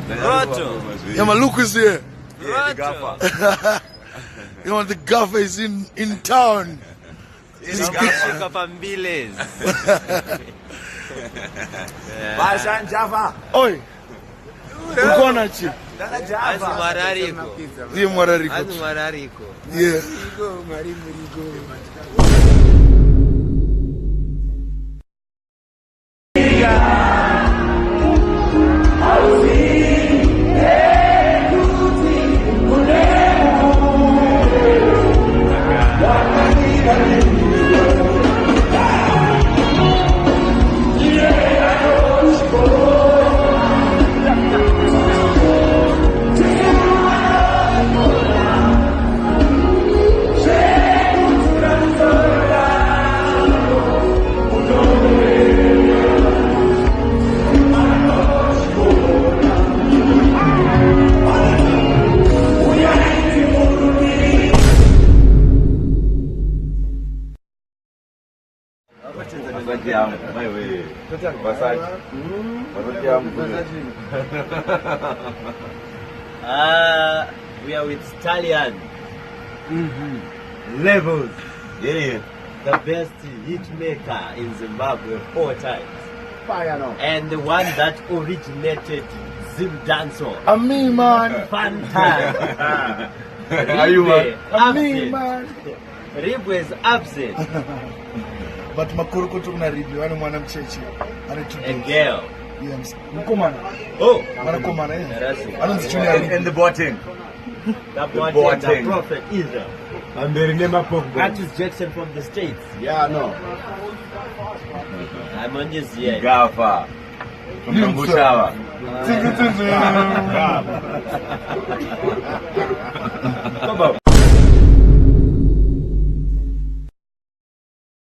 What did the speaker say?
Roto. Yeah, man, look who's here. Yeah, the gaffer. You know, the gaffer is in town. Shika pambiles. Bashan Java. Oi. Uko na chi? Dana Azi Java. marariko. Ndiye mwarariko. Azi marariko. Yeah. We are with Stallion. Levels. Yeah. The best hit maker in Zimbabwe 4 times. Fire now. And the one that originated Zim Dancehall. Me, man. Fun time. Are you man? Me, man. Ribu is absent. But makuruko tu na review. Ano mwana mchechi. Ano A today. girl. Yes. Mkomana. Oh, Mana komana eh. that's it. Ano mzichuni ali. And the botting. The boy, the Boateng. prophet Israel. And they remember Pogba. Curtis Jackson from the States. Yeah, no. I'm on this year. Gaffer. From Bushawa. Tingu tingu. Come on.